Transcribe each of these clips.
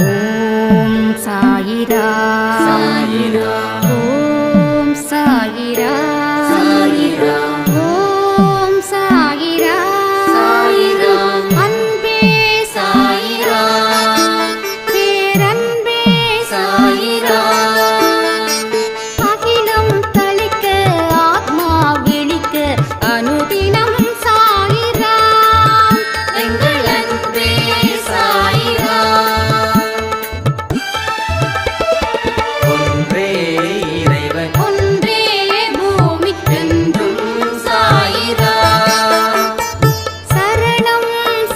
ஓம் சாயிரா சாயிரா ஓம் சாயிரா சாயிரா ஓம் சாயிரா சாயிரா அன்பே சாயிரா பேரன்பே சாயிரா அகிலம் தளிக்க ஆத்மா விழிக்க அனுதினம் சாயிரா எங்கள் அன்பே சாயிரா ஒன்றே இறைவன் ஒன்றே பூமிக்கென்றும் சாயிரா சரணம்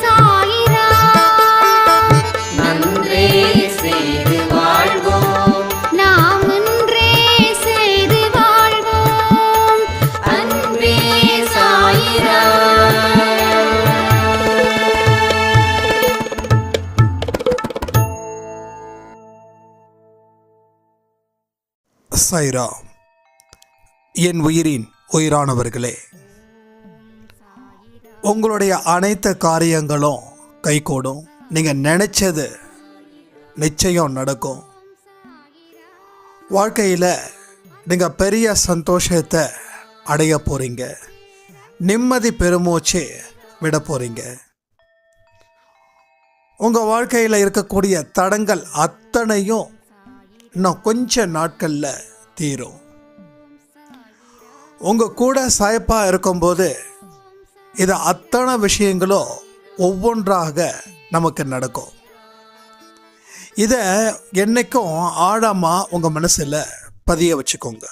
சாயிரா நன்றே செய்து வாழ்வோம் நாம் ஒன்றே செய்து வாழ்வோம் அன்பே சாயிரா சாய்ரா. என் உயிரின் உயிரானவர்களே, உங்களுடைய அனைத்து காரியங்களும் கைகூடும். நீங்கள் நினைச்சது நிச்சயம் நடக்கும். வாழ்க்கையில் நீங்கள் பெரிய சந்தோஷத்தை அடைய போகிறீங்க. நிம்மதி பெருமூச்சு விட போகிறீங்க. உங்கள் வாழ்க்கையில் இருக்கக்கூடிய தடங்கள் அத்தனையும் இன்னும் கொஞ்ச நாட்களில் தீரும். உங்கள் கூட சாயப்பா இருக்கும்போது இது அத்தனை விஷயங்களும் ஒவ்வொன்றாக நமக்கு நடக்கும். இதை என்னைக்கும் ஆழமாக உங்கள் மனசில் பதிய வச்சுக்கோங்க.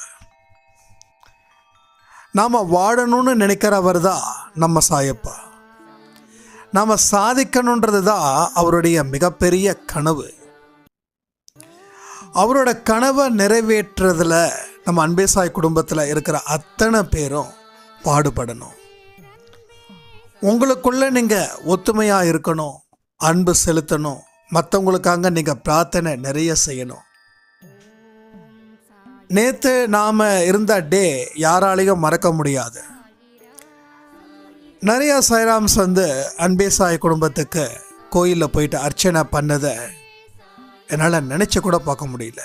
நாம் வாழணும்னு நினைக்கிறவர் தான் நம்ம சாயப்பா. நாம் சாதிக்கணுன்றது தான் அவருடைய மிகப்பெரிய கனவு. அவரோட கனவை நிறைவேற்றுறதுல நம்ம அன்பே சாய் குடும்பத்தில் இருக்கிற அத்தனை பேரும் பாடுபடணும். உங்களுக்குள்ள நீங்கள் ஒத்துமையாக இருக்கணும், அன்பு செலுத்தணும், மற்றவங்களுக்காக நீங்கள் பிரார்த்தனை நிறைய செய்யணும். நேற்று நாம் இருந்த டே யாராலையும் மறக்க முடியாது. நிறையா சாய்ராம்ஸ் அன்பே சாய் குடும்பத்துக்கு கோயிலில் போயிட்டு அர்ச்சனை பண்ணதை என்னால் நினச்சி கூட பார்க்க முடியல.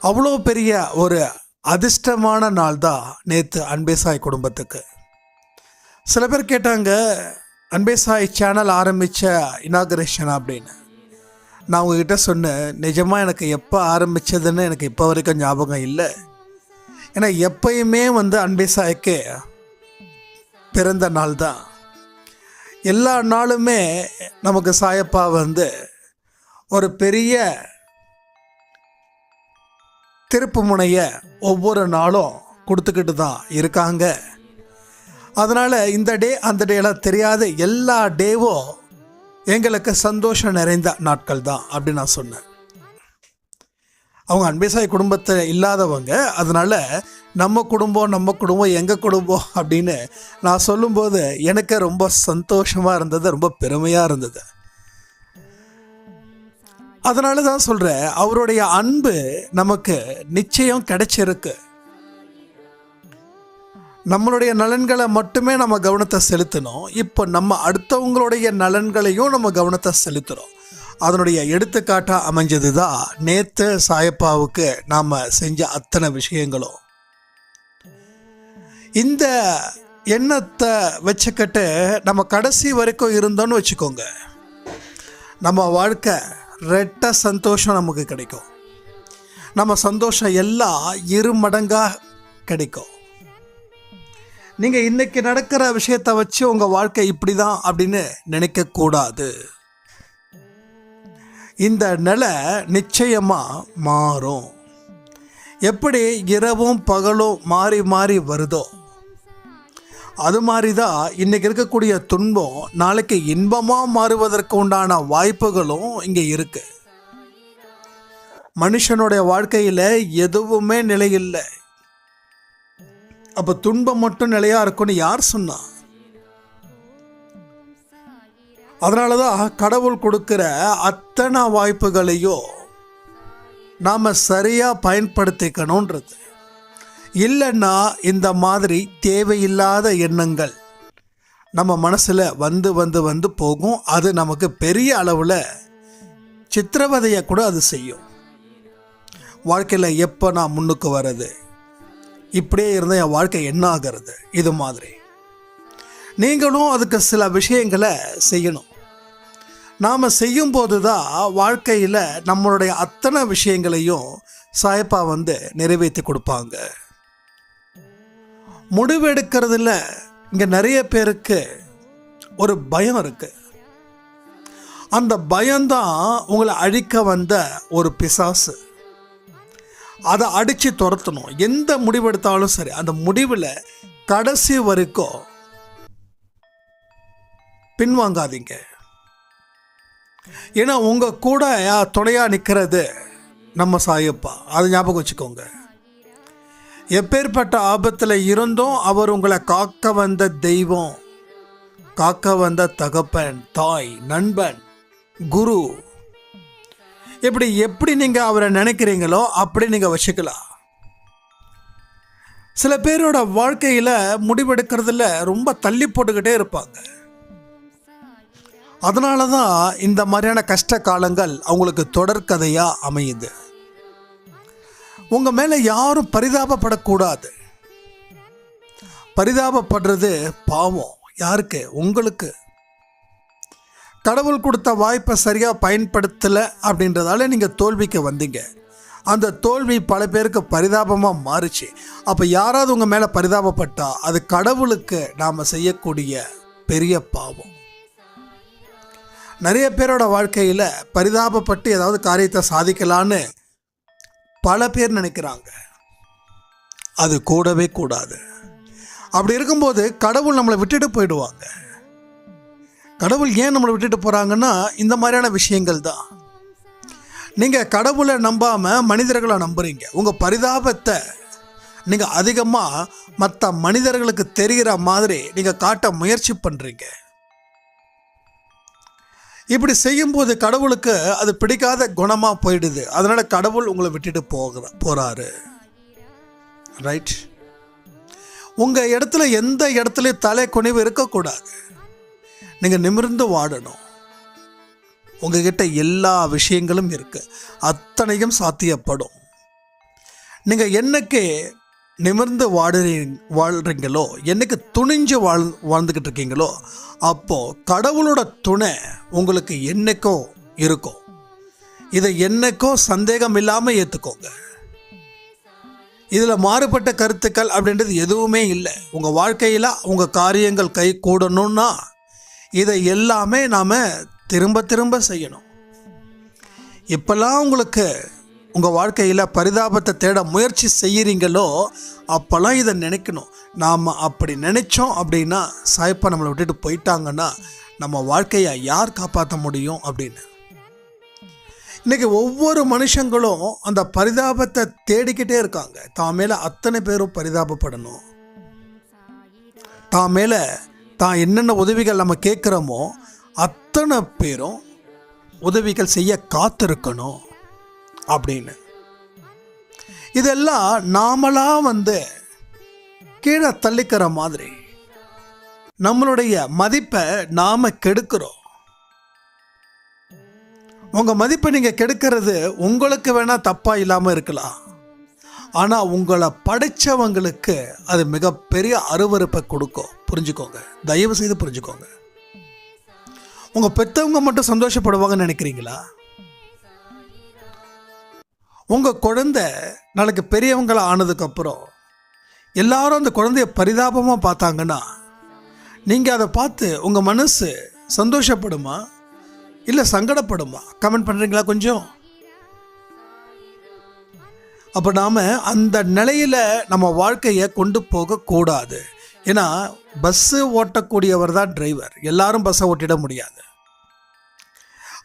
அவ்வளோ பெரிய ஒரு அதிர்ஷ்டமான நாள் தான் நேற்று அன்பே சாய் குடும்பத்துக்கு. சில பேர் கேட்டாங்க, அன்பே சாய் சேனல் ஆரம்பித்த இனாகரேஷன் அப்படின்னு. நான் உங்ககிட்ட சொன்னேன், நிஜமாக எனக்கு எப்போ ஆரம்பித்ததுன்னு எனக்கு இப்போ வரைக்கும் ஞாபகம் இல்லை. ஏன்னா எப்பயுமே அன்பே சாய்க்கு பிறந்த நாள் தான். எல்லா நாளுமே நமக்கு சாயப்பா ஒரு பெரிய திருப்பு முனையை ஒவ்வொரு நாளும் கொடுத்துக்கிட்டு தான் இருக்காங்க. அதனால் இந்த டே அந்த டேலாம் தெரியாத எல்லா டேவும் எங்களுக்கு சந்தோஷம் நிறைந்த நாட்கள் தான் அப்படின்னு நான் சொன்னேன். அவங்க அன்பே சாய் குடும்பத்தில் இல்லாதவங்க, அதனால் நம்ம குடும்பம் எங்கள் குடும்பம் அப்படின்னு நான் சொல்லும்போது எனக்கு ரொம்ப சந்தோஷமாக இருந்தது, ரொம்ப பெருமையாக இருந்தது. அதனால தான் சொல்கிறேன், அவருடைய அன்பு நமக்கு நிச்சயம் கிடைச்சிருக்கு. நம்மளுடைய நலன்களை மட்டுமே நம்ம கவனத்தை செலுத்தணும். இப்போ நம்ம அடுத்தவங்களுடைய நலன்களையும் நம்ம கவனத்தை செலுத்துகிறோம். அதனுடைய எடுத்துக்காட்டாக அமைஞ்சது தான் நேற்று சாயப்பாவுக்கு நாம் செஞ்ச அத்தனை விஷயங்களும். இந்த எண்ணத்தை வச்சுக்கிட்டு நம்ம கடைசி வரைக்கும் இருந்தோன்னு வச்சுக்கோங்க, நம்ம வாழ்க்கை ரெட்ட சந்தோஷம் நமக்கு கிடைக்கும். நம்ம சந்தோஷம் எல்லாம் 2 மடங்காக கிடைக்கும். நீங்கள் இன்றைக்கி நடக்கிற விஷயத்தை வச்சு உங்கள் வாழ்க்கை இப்படி தான் அப்படின்னு நினைக்கக்கூடாது. இந்த நிலை நிச்சயமாக மாறும். எப்படி இரவும் பகலும் மாறி மாறி வருதோ அது மாதிரி தான் இன்றைக்கி இருக்கக்கூடிய துன்பம் நாளைக்கு இன்பமாக மாறுவதற்கு உண்டான வாய்ப்புகளும் இங்கே இருக்குது. மனுஷனுடைய வாழ்க்கையில் எதுவுமே நிலையில்லை. அப்போ துன்பம் மட்டும் நிலையாக இருக்குன்னு யார் சொன்னா? அதனால தான் கடவுள் கொடுக்குற அத்தனை வாய்ப்புகளையும் நாம் சரியாக பயன்படுத்திக்கணுன்றது. இல்லைன்னா இந்த மாதிரி தேவையில்லாத எண்ணங்கள் நம்ம மனசில் வந்து போகும். அது நமக்கு பெரிய அளவில் சித்திரவதையை கூட அது செய்யும். வாழ்க்கையில் எப்போ நான் முன்னுக்கு வர்றது, இப்படியே இருந்தால் என் வாழ்க்கை என்ன ஆகிறது, இது மாதிரி நீங்களும் அதுக்கு சில விஷயங்களை செய்யணும். நாம் செய்யும்போது தான் வாழ்க்கையில் நம்மளுடைய அத்தனை விஷயங்களையும் சாயப்பா நிறைவேற்றி கொடுப்பாங்க. முடிவெடுக்கிறதுல இங்கே நிறைய பேருக்கு ஒரு பயம் இருக்குது. அந்த பயம்தான் உங்களை அழிக்க வந்த ஒரு பிசாசு. அதை அடித்து துரத்தணும். எந்த முடிவெடுத்தாலும் சரி, அந்த முடிவில் கடைசி வரைக்கும் பின்வாங்காதீங்க. ஏன்னா உங்கள் கூட துணையாக நிற்கிறது நம்ம சாயப்பா. அதை ஞாபகம் வச்சுக்கோங்க. எப்பேற்பட்ட ஆபத்தில் இருந்தும் அவர் உங்களை காக்க வந்த தெய்வம், காக்க வந்த தகப்பன், தாய், நண்பன், குரு. எப்படி நீங்கள் அவரை நினைக்கிறீங்களோ அப்படி நீங்கள் வச்சுக்கலாம். சில பேரோட வாழ்க்கையில் முடிவெடுக்கிறதுல ரொம்ப தள்ளி போட்டுக்கிட்டே இருப்பாங்க. அதனால தான் இந்த மாதிரியான கஷ்ட காலங்கள் அவங்களுக்கு தொடர்கதையாக அமையுது. உங்கள் மேலே யாரும் பரிதாபப்படக்கூடாது. பரிதாபப்படுறது பாவம். யாருக்கு? உங்களுக்கு. கடவுள் கொடுத்த வாய்ப்பை சரியாக பயன்படுத்தலை அப்படின்றதால நீங்கள் தோல்விக்கு வந்தீங்க. அந்த தோல்வி பல பேருக்கு பரிதாபமாக மாறுச்சு. அப்போ யாராவது உங்கள் மேலே பரிதாபப்பட்டால் அது கடவுளுக்கு நாம் செய்யக்கூடிய பெரிய பாவம். நிறைய பேரோட வாழ்க்கையில் பரிதாபப்பட்டு ஏதாவது காரியத்தை சாதிக்கலான்னு பல பேர் நினைக்கிறாங்க. அது கூடவே கூடாது. அப்படி இருக்கும்போது கடவுள் நம்மளை விட்டுட்டு போயிடுவாங்க. கடவுள் ஏன் நம்மளை விட்டுட்டு போகிறாங்கன்னா இந்த மாதிரியான விஷயங்கள் தான். நீங்கள் கடவுளை நம்பாமல் மனிதர்களை நம்புறீங்க. உங்கள் பரிதாபத்தை நீங்கள் அதிகமாக மற்ற மனிதர்களுக்கு தெரிகிற மாதிரி நீங்கள் காட்ட முயற்சி பண்ணுறீங்க. இப்படி செய்யும்போது கடவுளுக்கு அது பிடிக்காத குணமாக போயிடுது. அதனால் கடவுள் உங்களை விட்டுட்டு போகிறாரு. ரைட்? உங்கள் இடத்துல எந்த இடத்துலையும் தலை குனிவு இருக்கக்கூடாது. நீங்கள் நிமிர்ந்து வாழணும். உங்ககிட்ட எல்லா விஷயங்களும் இருக்குது. அத்தனையும் சாத்தியப்படும். நீங்கள் என்னைக்கு நிமிர்ந்து வாழ்கிறீங்களோ, என்னைக்கு துணிஞ்சு வாழ்ந்துக்கிட்டு இருக்கீங்களோ, அப்போது கடவுளோட துணை உங்களுக்கு என்னைக்கோ இருக்கும். இதை என்னைக்கோ சந்தேகம் இல்லாமல் ஏற்றுக்கோங்க. இதில் மாறுபட்ட கருத்துக்கள் அப்படின்றது எதுவுமே இல்லை. உங்கள் வாழ்க்கையில் உங்கள் காரியங்கள் கை கூடணும்னா இதை எல்லாமே நாம் திரும்ப திரும்ப செய்யணும். இப்போல்லாம் உங்களுக்கு உங்கள் வாழ்க்கையில் பரிதாபத்தை தேட முயற்சி செய்கிறீங்களோ அப்போல்லாம் இதை நினைக்கணும். நாம் அப்படி நினைச்சோம் அப்படின்னா சாயப்பா நம்மளை விட்டுட்டு போயிட்டாங்கன்னா நம்ம வாழ்க்கையை யார் காப்பாற்ற முடியும் அப்படின்னு. இன்றைக்கி ஒவ்வொரு மனுஷங்களும் அந்த பரிதாபத்தை தேடிக்கிட்டே இருக்காங்க. தான் மேலே அத்தனை பேரும் பரிதாபப்படணும். தான் மேலே தான் என்னென்ன உதவிகள் நம்ம கேட்குறோமோ அத்தனை பேரும் உதவிகள் செய்ய காத்திருக்கணும் அப்படின்னு. இதெல்லாம் நாமளாக கீழே தள்ளிக்கிற மாதிரி நம்மளுடைய மதிப்பை நாம் கெடுக்கிறோம். உங்கள் மதிப்பை நீங்கள் கெடுக்கிறது உங்களுக்கு வேணால் தப்பாக இல்லாமல் இருக்கலாம். ஆனால் உங்களை படைச்சவங்களுக்கு அது மிகப்பெரிய அருவருப்பை கொடுக்கும். புரிஞ்சுக்கோங்க, தயவு செய்து புரிஞ்சுக்கோங்க. உங்கள் பெற்றவங்க மட்டும் சந்தோஷப்படுவாங்கன்னு நினைக்கிறீங்களா? உங்கள் குழந்தை நாளைக்கு பெரியவங்களை ஆனதுக்கப்புறம் எல்லாரும் அந்த குழந்தைய பரிதாபமாக பார்த்தாங்கன்னா நீங்கள் அதை பார்த்து உங்கள் மனசு சந்தோஷப்படுமா இல்லை சங்கடப்படுமா? கமெண்ட் பண்ணுறீங்களா கொஞ்சம்? அப்போ நாம் அந்த நிலையில் நம்ம வாழ்க்கையை கொண்டு போகக்கூடாது. ஏன்னா பஸ்ஸு ஓட்டக்கூடியவர் தான் டிரைவர். எல்லாரும் பஸ்ஸை ஓட்டிட முடியாது.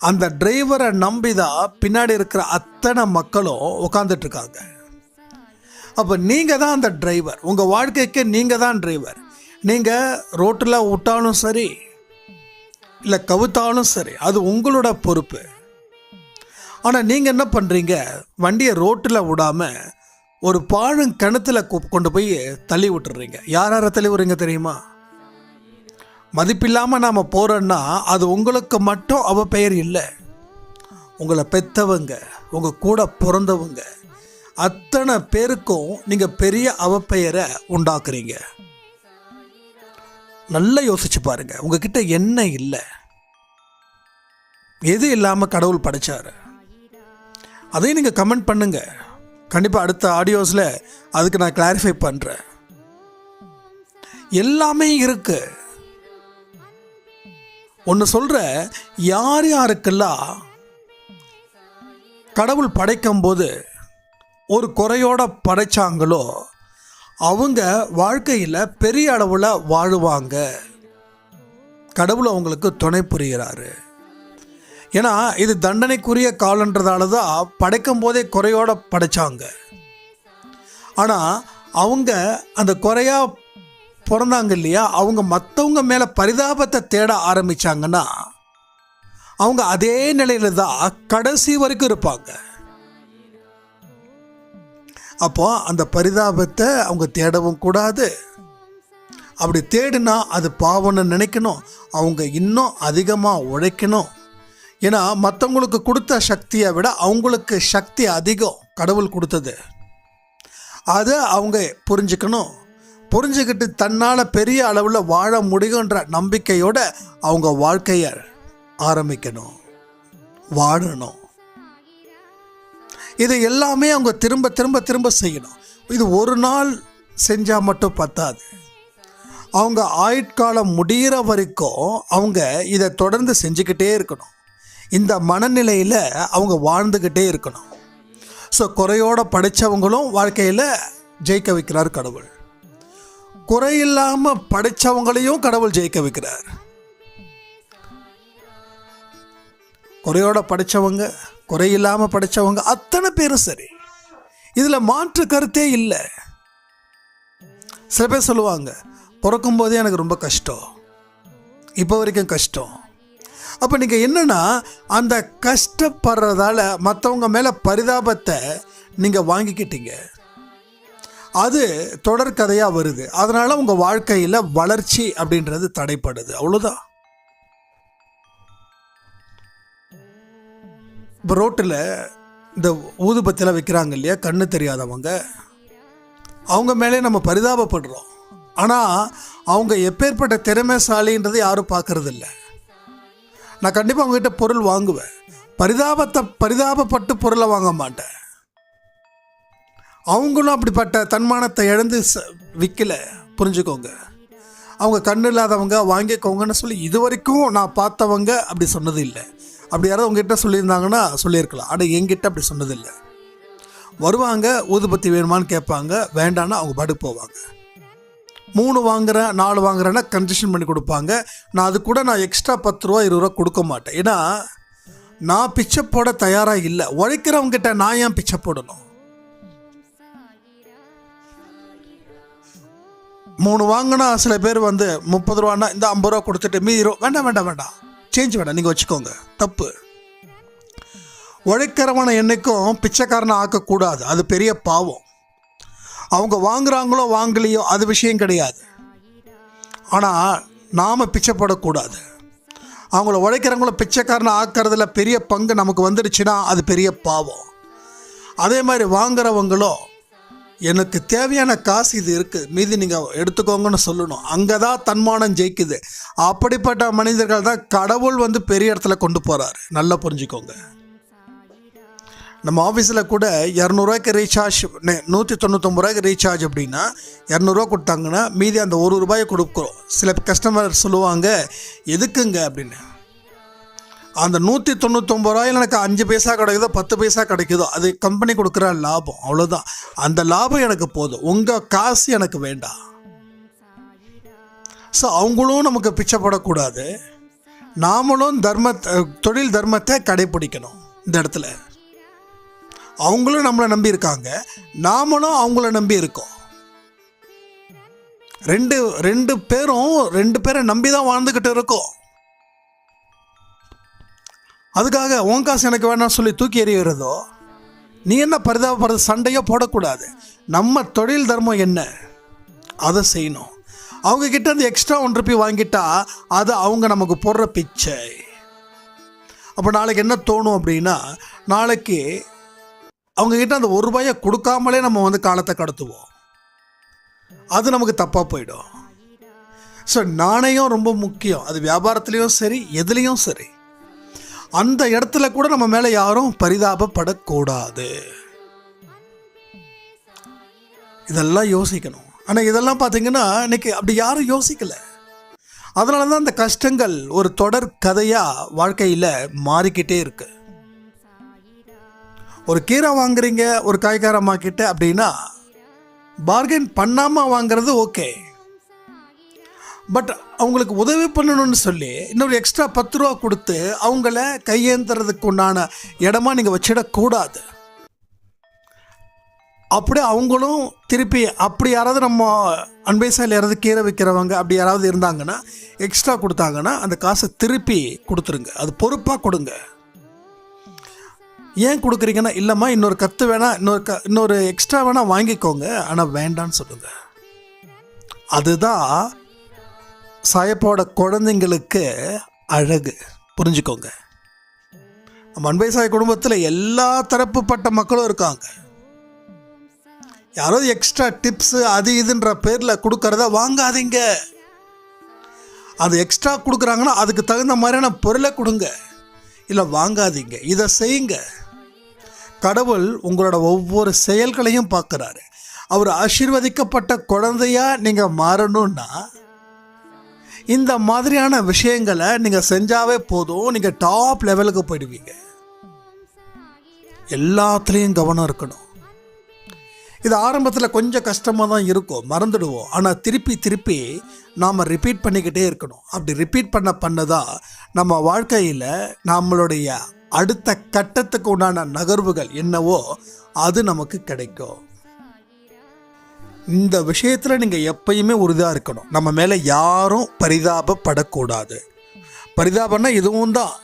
அந்த டிரைவரை நம்பி தான் பின்னாடி இருக்கிற அத்தனை மக்களும் உட்காந்துட்ருக்காங்க. அப்போ நீங்கள் தான் அந்த டிரைவர். உங்கள் வாழ்க்கைக்கு நீங்கள் தான் டிரைவர். நீங்கள் ரோட்டில் விட்டாலும் சரி இல்லை கவுத்தாலும் சரி, அது உங்களோட பொறுப்பு. ஆனால் நீங்கள் என்ன பண்ணுறீங்க? வண்டியை ரோட்டில் விடாமல் ஒரு பாழும் கிணத்துல கொண்டு போய் தள்ளி விட்டுறீங்க. யாரை தள்ளி விடுறீங்க தெரியுமா? மதிப்பில்லாமல் நாம் போகிறோன்னா அது உங்களுக்கு மட்டும் அவ பெயர் இல்லை, உங்களை பெற்றவங்க, உங்கள் கூட பிறந்தவங்க அத்தனை பேருக்கும் நீங்கள் பெரிய அவப்பெயரை உண்டாக்குறீங்க. நல்லா யோசிச்சு பாருங்க, உங்ககிட்ட என்ன இல்லை, எது இல்லாமல் கடவுள் படைச்சாரு, அதையும் நீங்கள் கமெண்ட் பண்ணுங்க. கண்டிப்பாக அடுத்த ஆடியோஸில் அதுக்கு நான் கிளாரிஃபை பண்ணுறேன். எல்லாமே இருக்கு. ஒன்று சொல்கிற, யார் யாருக்கெல்லாம் கடவுள் படைக்கும் போது ஒரு குறையோட படைச்சாங்களோ அவங்க வாழ்க்கையில் பெரிய அளவில் வாழுவாங்க. கடவுள் அவங்களுக்கு துணை புரிகிறாரு. ஏன்னா இது தண்டனைக்குரிய காலன்றதால தான் படைக்கும் போதே குறையோட படைச்சாங்க. ஆனால் அவங்க அந்த குறையா பிறந்தாங்க இல்லையா, அவங்க மற்றவங்க மேலே பரிதாபத்தை தேட ஆரம்பித்தாங்கன்னா அவங்க அதே நிலையில தான் கடைசி வரைக்கும் இருப்பாங்க. அப்போ அந்த பரிதாபத்தை அவங்க தேடவும் கூடாது. அப்படி தேடினா அது பாவம்னு நினைக்கணும். அவங்க இன்னும் அதிகமாக உழைக்கணும். ஏன்னா மற்றவங்களுக்கு கொடுத்த சக்தியை விட அவங்களுக்கு சக்தி அதிகம் கடவுள் கொடுத்தது. அதை அவங்க புரிஞ்சுக்கணும். புரிஞ்சுக்கிட்டு தன்னால் பெரிய அளவில் வாழ முடியுன்ற நம்பிக்கையோட அவங்க வாழ்க்கையை ஆரம்பிக்கணும், வாழணும். இது எல்லாமே அவங்க திரும்ப திரும்ப திரும்ப செய்யணும். இது ஒரு நாள் செஞ்சால் மட்டும் பத்தாது. அவங்க ஆயுட்காலம் முடிகிற வரைக்கும் அவங்க இதை தொடர்ந்து செஞ்சுக்கிட்டே இருக்கணும். இந்த மனநிலையில் அவங்க வாழ்ந்துக்கிட்டே இருக்கணும். ஸோ குறையோடு படைத்தவங்களும் வாழ்க்கையில் ஜெயிக்க வைக்கிறார் கடவுள். குறையில்லாமல் படைத்தவங்களையும் கடவுள் ஜெயிக்க வைக்கிறார். குறையோட படித்தவங்க, குறையில்லாமல் படித்தவங்க அத்தனை பேரும் சரி. இதில் மாற்று கருத்தே இல்லை. சில பேர் சொல்லுவாங்க, பிறக்கும்போதே எனக்கு ரொம்ப கஷ்டம், இப்போ வரைக்கும் கஷ்டம். அப்போ நீங்கள் என்னென்னா அந்த கஷ்டப்படுறதால மற்றவங்க மேலே பரிதாபத்தை நீங்கள் வாங்கிக்கிட்டீங்க. அது தொடர்கதையாக வருது. அதனால் உங்கள் வாழ்க்கையில் வளர்ச்சி அப்படின்றது தடைப்படுது. அவ்வளோதான். இப்போ ரோட்டில் இந்த ஊதுபத்தியெல்லாம் வைக்கிறாங்க இல்லையா, கண்ணு தெரியாதவங்க, அவங்க மேலே நம்ம பரிதாபப்படுறோம். ஆனால் அவங்க எப்பேற்பட்ட திறமைசாலின்றதை யாரும் பார்க்கறதில்ல. நான் கண்டிப்பாக அவங்ககிட்ட பொருள் வாங்குவேன். பரிதாபப்பட்டு பொருளை வாங்க மாட்டேன். அவங்களும் அப்படிப்பட்ட தன்மானத்தை இழந்து விற்கலை. புரிஞ்சுக்கோங்க. அவங்க கண்ணு இல்லாதவங்க வாங்கிக்கோங்கன்னு சொல்லி இது வரைக்கும் நான் பார்த்தவங்க அப்படி சொன்னது இல்லை. அப்படி யாராவது உங்ககிட்ட சொல்லியிருந்தாங்கன்னா சொல்லியிருக்கலாம். ஆனால் என்கிட்ட அப்படி சொன்னதில்லை. வருவாங்க, ஊதுபத்தி வேணுமான்னு கேட்பாங்க, வேண்டான்னா அவங்க பாட்டுக்கு போவாங்க. 3 வாங்குறேன் 4 வாங்குறேன்னா கன்செஷன் பண்ணி கொடுப்பாங்க. நான் அது கூட நான் எக்ஸ்ட்ரா 10 ரூபா 20 ரூபா கொடுக்க மாட்டேன். ஏன்னா நான் பிச்சை போட தயாராக இல்லை. உழைக்கிறவங்ககிட்ட நான் ஏன் பிச்சை போடணும்? 3 வாங்கினா சில பேர் வந்து 30 ரூபான்னா இந்த 50 ரூபா கொடுத்துட்டு மீதி வேண்டாம் சேஞ்ச் வேண்டாம், நீங்கள் வச்சுக்கோங்க. தப்பு. உழைக்கிறவனை என்னைக்கும் பிச்சைக்காரனை ஆக்கக்கூடாது. அது பெரிய பாவம். அவங்க வாங்குறாங்களோ வாங்கலையோ அது விஷயம் கிடையாது. ஆனால் நாம் பிச்சைப்படக்கூடாது. அவங்கள உழைக்கிறவங்கள பிச்சைக்காரனை ஆக்கிறதுல பெரிய பங்கு நமக்கு வந்துடுச்சுன்னா அது பெரிய பாவம். அதே மாதிரி வாங்குறவங்களோ எனக்கு தேவையான காசு இது இருக்குது, மீதி நீங்கள் எடுத்துக்கோங்கன்னு சொல்லணும். அங்கே தான் தன்மானம் ஜெயிக்குது. அப்படிப்பட்ட மனிதர்கள் தான் கடவுள் வந்து பெரிய இடத்துல கொண்டு போகிறாரு. நல்லா புரிஞ்சுக்கோங்க. நம்ம ஆஃபீஸில் கூட 200 ரூபாய்க்கு ரீசார்ஜ், 199 ரூபாய்க்கு ரீசார்ஜ் அப்படின்னா 200 ரூபா கொடுத்தாங்கன்னா மீதி அந்த 1 ரூபாயை கொடுக்குறோம். சில கஸ்டமர் சொல்லுவாங்க, எதுக்குங்க அப்படின்னு. அந்த 199 ரூபாயில் எனக்கு 5 பைசா கிடைக்குதோ 10 பைசா கிடைக்குதோ அது கம்பெனி கொடுக்குற லாபம், அவ்வளோதான். அந்த லாபம் எனக்கு போதும், உங்கள் காசு எனக்கு வேண்டாம். ஸோ அவங்களும் நமக்கு பிச்சைப்படக்கூடாது. நாமளும் தொழில் தர்மத்தை கடைப்பிடிக்கணும். இந்த இடத்துல அவங்களும் நம்மளை நம்பி இருக்காங்க, நாமளும் அவங்கள நம்பி இருக்கோம். ரெண்டு பேரை நம்பி தான் வாழ்ந்துக்கிட்டு இருக்கோம். அதுக்காக உன் காசு எனக்கு வேணாம் சொல்லி தூக்கி எறிகிறதோ, நீ என்ன பரிதாபப்படுறது, சண்டையோ போடக்கூடாது. நம்ம தொழில் தர்மம் என்ன அதை செய்யணும். அவங்கக்கிட்ட அந்த எக்ஸ்ட்ரா 1 ரூபாய் வாங்கிட்டா அது அவங்க நமக்கு போடுற பிச்சை. அப்போ நாளைக்கு என்ன தோணும் அப்படின்னா, நாளைக்கு அவங்கக்கிட்ட அந்த ₹1 கொடுக்காமலே நம்ம வந்து காலத்தை கடத்துவோம். அது நமக்கு தப்பாக போயிடும். ஸோ நாணயம் ரொம்ப முக்கியம். அது வியாபாரத்துலேயும் சரி, எதுலேயும் சரி. அந்த இடத்துல கூட நம்ம மேலே யாரும் பரிதாபப்படக்கூடாது. இதெல்லாம் யோசிக்கணும். ஆனால் இதெல்லாம் பார்த்தீங்கன்னா இன்னைக்கு அப்படி யாரும் யோசிக்கலை. அதனால தான் அந்த கஷ்டங்கள் ஒரு தொடர் கதையாக வாழ்க்கையில் மாறிக்கிட்டே இருக்கு. ஒரு கீரை வாங்குறீங்க ஒரு காய்கறி கிட்ட அப்படின்னா பார்கெயின் பண்ணாமல் வாங்குறது ஓகே. பட் அவங்களுக்கு உதவி பண்ணணும்னு சொல்லி இன்னொரு எக்ஸ்ட்ரா ₹10 கொடுத்து அவங்கள கையேந்துறதுக்கு உண்டான இடமா நீங்கள் வச்சிடக்கூடாது. அப்படியே அவங்களும் திருப்பி அப்படி யாராவது நம்ம அன்பை சாயில் யாராவது கீரை விற்கிறவங்க அப்படி யாராவது இருந்தாங்கன்னா எக்ஸ்ட்ரா கொடுத்தாங்கன்னா அந்த காசை திருப்பி கொடுத்துருங்க. அது பொறுப்பாக கொடுங்க. ஏன் கொடுக்குறீங்கன்னா, இல்லைம்மா இன்னொரு கற்று வேணால் இன்னொரு எக்ஸ்ட்ரா வேணால் வாங்கிக்கோங்க, ஆனால் வேண்டான்னு சொல்லுங்கள். அதுதான் சாயப்போட குழந்தைங்களுக்கு அழகு. புரிஞ்சுக்கோங்க. நம்ம அன்பை சாய் குடும்பத்தில் எல்லா தரப்புப்பட்ட மக்களும் இருக்காங்க. யாராவது எக்ஸ்ட்ரா டிப்ஸு அது இதுன்ற பேரில் கொடுக்கறத வாங்காதீங்க. அது எக்ஸ்ட்ரா கொடுக்குறாங்கன்னா அதுக்கு தகுந்த மாதிரியான பொருளை கொடுங்க, இல்லை வாங்காதீங்க. இதை செய்யுங்க. கடவுள் உங்களோட ஒவ்வொரு செயல்களையும் பார்க்குறாரு. அவர் ஆசீர்வதிக்கப்பட்ட குழந்தையாக நீங்கள் மாறணும்னா இந்த மாதிரியான விஷயங்களை நீங்கள் செஞ்சாவே போதும். நீங்கள் டாப் லெவலுக்கு போயிடுவீங்க. எல்லாத்துலேயும் கவனம் இருக்கணும். இது ஆரம்பத்தில் கொஞ்சம் கஷ்டமாக தான் இருக்கும், மறந்துடுவோம். ஆனால் திருப்பி நாம் ரிப்பீட் பண்ணிக்கிட்டே இருக்கணும். அப்படி ரிப்பீட் பண்ணதான் நம்ம வாழ்க்கையில் நம்மளுடைய அடுத்த கட்டத்துக்கு உண்டான நகர்வுகள் என்னவோ அது நமக்கு கிடைக்கும். இந்த விஷயத்தில் நீங்கள் எப்பயுமே உறுதியாக இருக்கணும். நம்ம மேலே யாரும் பரிதாபப்படக்கூடாது. பரிதாபம்னா இதுவும் தான்.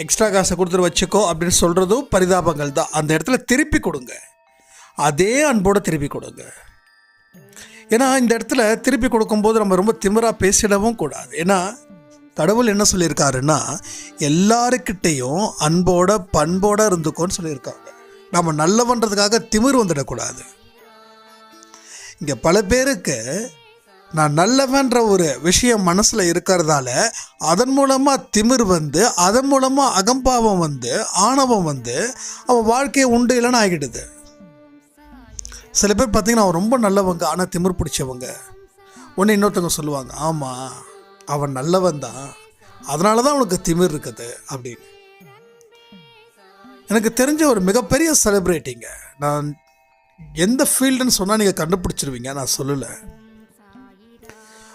எக்ஸ்ட்ரா காசை கொடுத்துட்டு வச்சுக்கோ அப்படின்னு சொல்கிறதும் பரிதாபங்கள் தான். அந்த இடத்துல திருப்பி கொடுங்க. அதே அன்போடு திருப்பி கொடுங்க. ஏன்னா இந்த இடத்துல திருப்பி கொடுக்கும்போது நம்ம ரொம்ப திமிராக பேசிடவும் கூடாது. ஏன்னா கடவுள் என்ன சொல்லியிருக்காருன்னா, எல்லாருக்கிட்டையும் அன்போட பண்போட இருந்துக்கோன்னு சொல்லியிருக்காங்க. நம்ம நல்லவன்றதுக்காக திமிர் வந்துடக்கூடாது. இங்கே பல பேருக்கு நான் நல்லவன்ற ஒரு விஷயம் மனசில் இருக்கிறதால அதன் மூலமாக திமிர் வந்து, அதன் மூலமாக அகம்பாவம் வந்து, ஆணவம் வந்து அவன் வாழ்க்கையை உண்டு இல்லைன்னு ஆகிடுது. சில பேர் பார்த்தீங்கன்னா அவன் ரொம்ப நல்லவங்க, ஆனால் திமிர் பிடிச்சவங்க. ஒன்று இன்னொருத்தவங்க சொல்லுவாங்க, ஆமாம் அவன் நல்லவன் தான், அதனால தான் அவனுக்கு திமிர் இருக்குது அப்படின்னு. எனக்கு தெரிஞ்ச ஒரு மிகப்பெரிய செலிப்ரிட்டிங்க, நான் எந்த ஃபீல்டுன்னு சொன்னால் நீங்கள் கண்டுபிடிச்சிருவீங்க, நான் சொல்லலை.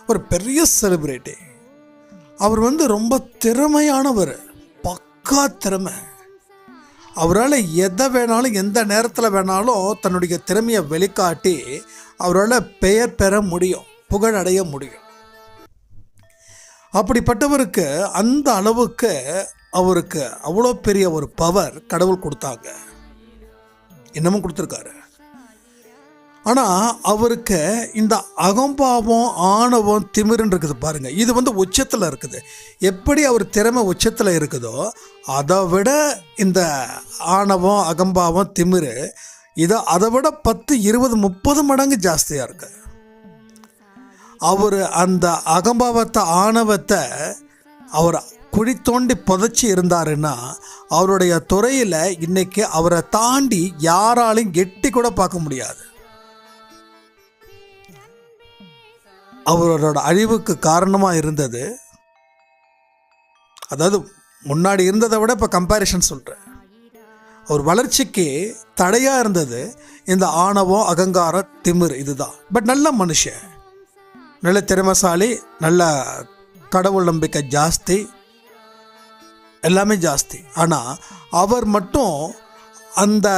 ஒரு பெரிய செலிப்ரிட்டி. அவர் வந்து ரொம்ப திறமையானவர், பக்கா திறமை. அவரால் எதை வேணாலும் எந்த நேரத்தில் வேணாலும் தன்னுடைய திறமையை வெளிக்காட்டி அவரால் பெயர் பெற முடியும், புகழடைய முடியும். அப்படிப்பட்டவருக்கு அந்த அளவுக்கு அவருக்கு அவ்வளோ பெரிய ஒரு பவர் கடவுள் கொடுத்தாங்க, இன்னமும் கொடுத்துருக்காரு. ஆனால் அவருக்கு இந்த அகம்பாவம் ஆணவம் திமிருன்னு இருக்குது பாருங்கள், இது வந்து உச்சத்தில் இருக்குது. எப்படி அவர் திறமை உச்சத்தில் இருக்குதோ அதை விட இந்த ஆணவம் அகம்பாவம் திமிரு அதை விட 10, 20, 30 மடங்கு ஜாஸ்தியாக இருக்கு. அவர் அந்த அகம்பாவத்தை ஆணவத்தை அவர் குழி தோண்டி புதைச்சி இருந்தாருன்னா அவருடைய துறையில் இன்னைக்கு அவரை தாண்டி யாராலையும் எட்டி கூட பார்க்க முடியாது. அவரோட அழிவுக்கு காரணமாக இருந்தது, அதாவது முன்னாடி இருந்ததை விட இப்போ கம்பேரிஷன் சொல்கிறேன், அவர் வளர்ச்சிக்கு தடையாக இருந்தது இந்த ஆணவம் அகங்காரம் திமிர், இதுதான். பட் நல்ல மனுஷன், நல்ல திறமைசாலி, நல்ல கடவுள் நம்பிக்கை ஜாஸ்தி, எல்லாமே ஜாஸ்தி. ஆனால் அவர் மட்டும் அந்த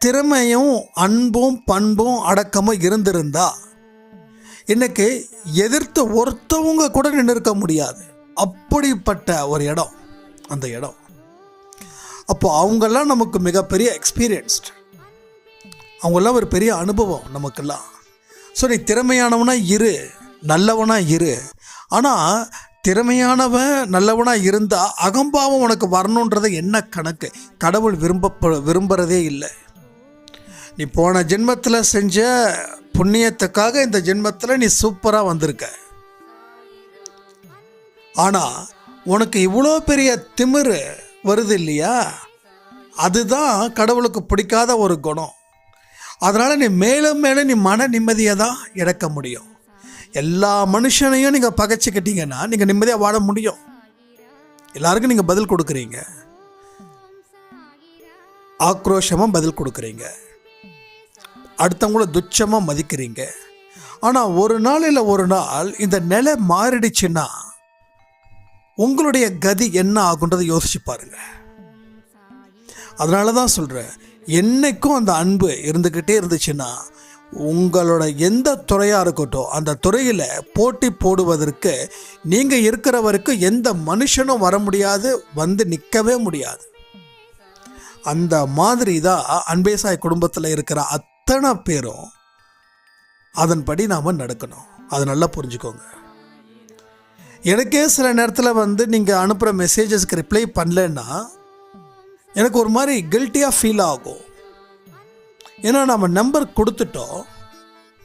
திறமையும் அன்பும் பண்பும் அடக்கமும் இருந்திருந்தா இன்னைக்கு எதிர்த்து ஒருத்தவங்க கூட நின்று இருக்க முடியாது. அப்படிப்பட்ட ஒரு இடம் அந்த இடம். அப்போ அவங்கெல்லாம் நமக்கு மிகப்பெரிய எக்ஸ்பீரியன்ஸ்டு, அவங்கெல்லாம் ஒரு பெரிய அனுபவம் நமக்கெல்லாம். ஸோ நீ திறமையானவனா இரு, நல்லவனா இரு, ஆனால் திறமையானவன் நல்லவனாக இருந்தால் அகம்பாவம் உனக்கு வரணுன்றது என்ன கணக்கு? கடவுள் விரும்புகிறதே இல்லை. நீ போன ஜென்மத்தில் செஞ்ச புண்ணியத்துக்காக இந்த ஜென்மத்தில் நீ சூப்பராக வந்திருக்க. ஆனால் உனக்கு இவ்வளோ பெரிய திமிரு வருது இல்லையா, அதுதான் கடவுளுக்கு பிடிக்காத ஒரு குணம். அதனால் நீ மேலும் மேலும் நீ மன நிம்மதியை தான் இழக்க முடியும். எல்லா மனுஷனையும் நீங்கள் பகைச்சிக்கிட்டீங்கன்னா நீங்கள் நிம்மதியாக வாழ முடியும். எல்லாருக்கும் நீங்கள் பதில் கொடுக்குறீங்க, ஆக்ரோஷமாக பதில் கொடுக்குறீங்க, அடுத்தவங்கள துச்சமாக மதிக்கிறீங்க. ஆனால் ஒரு நாள் இல்லை ஒரு நாள் இந்த நிலை மாறிடுச்சுன்னா உங்களுடைய கதி என்ன ஆகுன்றதை யோசிச்சு பாருங்க. அதனால தான் சொல்கிறேன், என்னைக்கும் அந்த அன்பு இருந்துக்கிட்டே இருந்துச்சுன்னா உங்களோட எந்த துறையாக இருக்கட்டும் அந்த துறையில் போட்டி போடுவதற்கு நீங்கள் இருக்கிற வரைக்கும் எந்த மனுஷனும் வர முடியாது, வந்து நிற்கவே முடியாது. அந்த மாதிரி தான் அன்பே சாய் குடும்பத்தில் இருக்கிற அத்தனை பேரும் அதன்படி நாம் நடக்கணும். அதை நல்லா புரிஞ்சுக்கோங்க. எனக்கே சில நேரத்தில் நீங்கள் அனுப்புகிற மெசேஜஸ்க்கு ரிப்ளை பண்ணலன்னா எனக்கு ஒரு மாதிரி கில்ட்டியாக ஃபீல் ஆகும். ஏன்னா நம்ம நம்பர் கொடுத்துட்டோம்,